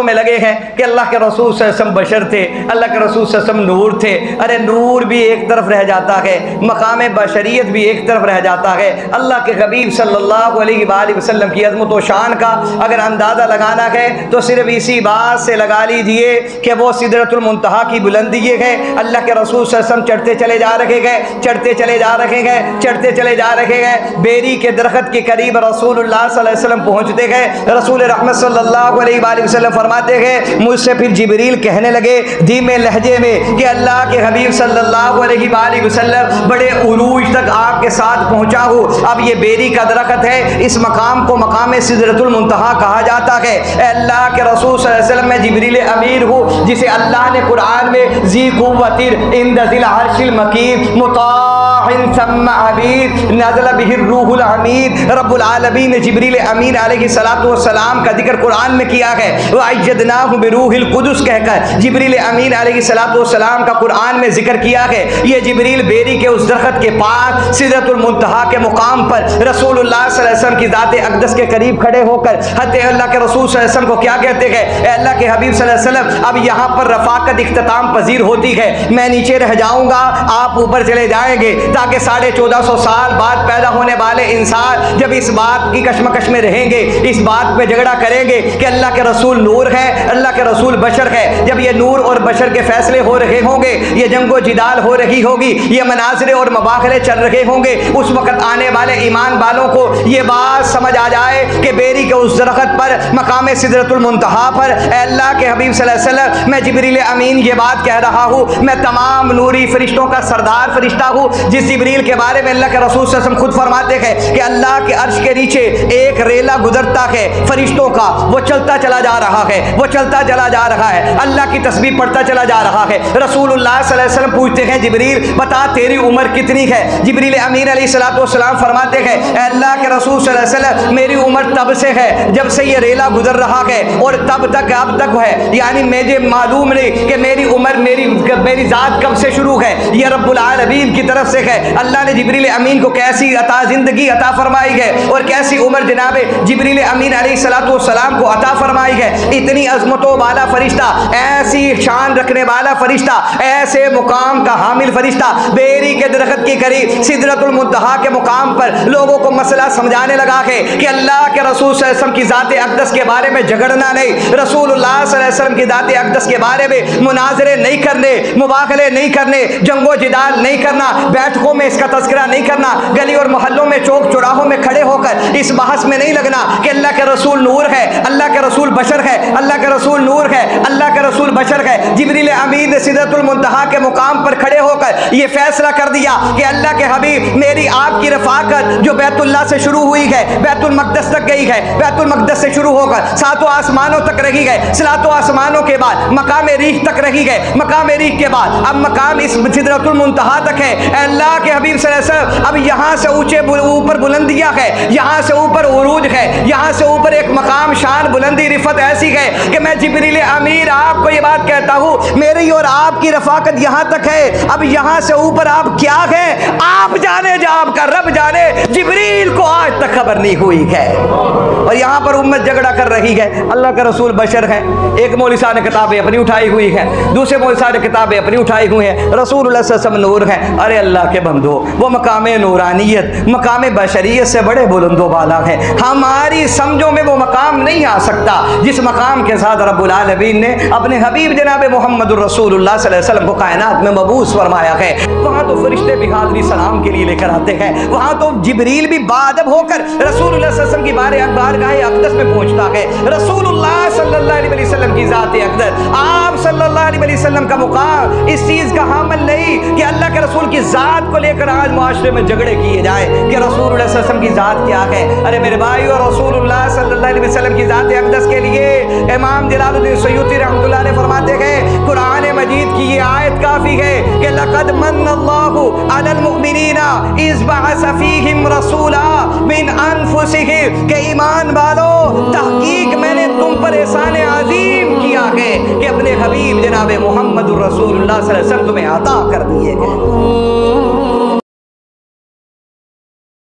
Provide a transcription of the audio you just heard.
میں لگے ہیں کہ اللہ کے رسول صلی اللہ علیہ وسلم بشر تھے، اللہ کے رسول صلی اللہ علیہ وسلم نور تھے۔ ارے نور بھی ایک طرف رہ جاتا ہے، مقام بشریت بھی ایک طرف رہ جاتا ہے۔ اللہ کے حبیب صلی اللہ علیہ وآلہ وسلم کی عظمت و شان کا اگر اندازہ لگانا ہے تو صرف اسی بات سے لگا لیجئے کہ وہ سدرۃ المنتہا کی بلندی ہے۔ اللہ کے رسول صلی اللہ علیہ وسلم چڑھتے چلے جا رہے گئے، چڑھتے چلے جا رہے گئے، چڑھتے چلے جا رہے گئے، بیری کے درخت کے قریب رسول اللہ صلی اللہ علیہ وسلم پہنچتے گئے۔ رسول رحمت صلی اللہ علیہ وآلہ وسلم فرماتے ہیں مجھ سے پھر جبریل کہنے لگے دھیمے لہجے میں کہ اللہ کے حبیب صلی اللہ علیہ وآلہ وسلم بڑے عروج تک آپ کے ساتھ پہنچا ہوں، اب یہ بیری کا درخت ہے، اس مقام کو مقام سدرۃ المنتہا کہا جاتا ہے۔ اے اللہ کے رسول صلی اللہ علیہ وسلم میں جبریل امین ہوں جسے اللہ نے قرآن میں ذی قوۃ عند ذی العرش المکین مطاع ثم امین نزل به الروح الامین، رب العالمین نے جبریل امین علیہ السلام کا ذکر قرآن میں کیا ہے۔ وَأَيَّدْنَاهُ بِرُوحِ الْقُدُسِ کہہ کر جبریل امین علیہ السلام کا قرآن میں ذکر کیا ہے۔ یہ جبریل بیری کے اس درخت کے پاس سدرۃ المنتہا کے مقام پر رسول اللہ صلی اللہ علیہ وسلم کی ذات اقدس کے قریب کھڑے ہو کر حضرت اللہ کے رسول صلی اللہ علیہ وسلم کو کیا کہتے ہیں؟ اے اللہ کے حبیب صلی اللہ علیہ وسلم اب یہاں پر رفاقت اختتام پذیر ہوتی ہے، میں نیچے رہ جاؤں گا، آپ اوپر چلے جائیں گے، تاکہ 1450 سال بعد پیدا ہونے والے انسان جب اس بات کی کشمکش میں رہیں گے، اس بات پہ جھگڑا کریں گے کہ اللہ کے رسول نور ہے، اللہ کے رسول بشر ہے، جب یہ نور اور بشر کے فیصلے ہو رہے ہوں گے، یہ جنگ و جدال ہو رہی ہوگی، یہ مناظرے اور مباحثے چل رہے ہوں گے، اس وقت آنے والے ایمان والوں کو یہ بات سمجھ آ جائے کہ بیری کے اس درخت پر مقام سدرۃ المنتہا پر اے اللہ کے حبیب صلی اللہ علیہ وسلم میں جبریل امین یہ بات کہہ رہا ہوں، میں تمام نوری فرشتوں کا سردار فرشتہ ہوں، جس جبریل کے بارے میں اللہ کے رسول صلی اللہ علیہ وسلم خود فرماتے ہیں کہ اللہ کے عرش کے نیچے ایک ریلا گزرتا ہے فرشتوں کا، وہ چلتا چلا جا رہا ہے، وہ چلتا چلا جا رہا ہے، اللہ کی تسبیح پڑھتا چلا جا رہا ہے۔ رسول اللہ صلی اللہ علیہ وسلم پوچھتے ہیں جبریل بتا تیری عمر کتنی ہے؟ جبریل امین علیہ السلام فرماتے ہیں اے اللہ کے رسول صلی اللہ علیہ وسلم میری عمر تب سے ہے جب سے یہ ریلا گزر رہا ہے اور تب تک اب تک ہے، یعنی مجھے معلوم نہیں کہ میری عمر میری ذات کب سے شروع ہے، یہ رب العالمین کی طرف سے ہے۔ اللہ نے جبریل امین کو کیسی زندگی عطا فرمائی ہے اور کیسی عمر جناب جبریل امین علیہ السلام کو عطا فرمائی ہے۔ اتنی عظمتوں والا فرشتہ، ایسی شان رکھنے والا فرشتہ، ایسے مقام کا حامل فرشتہ بیری کے درخت کے قریب سدرۃ المنتہا کے مقام پر لوگوں کو مسئلہ سمجھانے لگا ہے کہ اللہ کے رسول صلی اللہ علیہ وسلم کی ذات اقدس کے بارے میں جھگڑنا نہیں، رسول اللہ صلی اللہ علیہ وسلم کی ذات اقدس کے بارے میں مناظرے نہیں کرنے، مباحثے نہیں کرنے، جنگ و جدال نہیں کرنا، بیٹھکوں میں اس کا تذکرہ نہیں کرنا، گلی اور محلوں میں چوک چوراہوں میں کھڑے ہو کر اس بحث میں نہیں لگنا کہ اللہ کے رسول نور ہے، اللہ کے رسول بشر ہے، اللہ کے رسول نور ہے، اللہ کے رسول بشر ہے۔ جبریل امین نے سدرۃ المنتہا کے مقام پر کھڑے ہو کر یہ فیصلہ کر دیا کہ اللہ کے حبیب میری آپ کی رفاقت جو بیت اللہ سے شروع ہوئی ہے، بیت المقدس تک گئی ہے، بیت المقدس سے شروع ہو کر ساتوں آسمانوں تک رہی ہے، ساتوں آسمانوں کے بعد مقام ریح تک رہی ہے، مقام ریح کے بعد اب مقام اس سدرۃ المنتہا تک ہے۔ اے اللہ کے حبیب صلی اللہ علیہ وسلم اب یہاں سے اوپر بلندیاں ہے، یہاں سے اوپر عروج ہے، یہاں سے اوپر ایک مقام شان بلندی رفت ایسی ہے کہ میں جبریل امیر آپ کو یہ بات کہتا ہوں میری اور آپ کی رفاقت یہاں تک ہے، اب یہاں سے اوپر آپ کیا ہے آپ جانے، جا آپ کا رب جانے، جبریل کو آج تک خبر نہیں ہوئی ہے۔ اور یہاں پر امت جھگڑا کر رہی ہے، اللہ کا رسول بشر ہے، ایک مولوی صاحب نے کتابیں اپنی اٹھائی ہوئی ہیں، دوسرے مولوی صاحب نے کتابیں اپنی اٹھائی ہوئی ہیں، رسول اللہ صلی اللہ علیہ وسلم نور ہے۔ ارے اللہ کے بندو وہ مقام نورانیت مقام بشریت سے بڑے بلند و بالا ہے، ہماری سمجھوں میں وہ مقام نہیں آ سکتا جس مقام کے ساتھ رب العالمین نے اپنے حبیب جناب محمد الرسول اللہ صلی اللہ علیہ وسلم کو کائنات میں مبعوث فرمایا ہے۔ وہاں تو فرشتے بھی حاضری سلام کے لیے لے کر آتے ہیں، وہاں تو جبریل بھی باادب ہو کر رسول اللہ صلی اللہ علیہ وسلم کی بارگاہ اقدس میں پہنچتا ہے۔ رسول اللہ صلی اللہ علیہ وسلم کی ذات اقدس، آپ صلی اللہ علیہ وسلم کا مقام اس چیز کا حامل نہیں کہ اللہ کے رسول کی ذات کو لے کر آج معاشرے میں جھگڑے کیے جائیں کہ رسول اللہ صلی اللہ علیہ وسلم کی ذات کیا ہے۔ ارے میرے بھائی، اور رسول اللہ صلی اللہ علیہ وسلم کی ذات اقدس کے لیے امام جلال الدین سیوطی رحمۃ اللہ علیہ فرماتے ہیں قرآن مجید کی یہ آیت کافی ہے کہ لقد من اللہ علی المؤمنین اذ بعث فیہم رسولا من انفسہم، کہ ایمان والو تحقیق میں نے تم پر احسان عظیم کیا ہے کہ اپنے حبیب جناب محمد الرسول اللہ صلی اللہ علیہ وسلم تمہیں عطا کر دیے گئے۔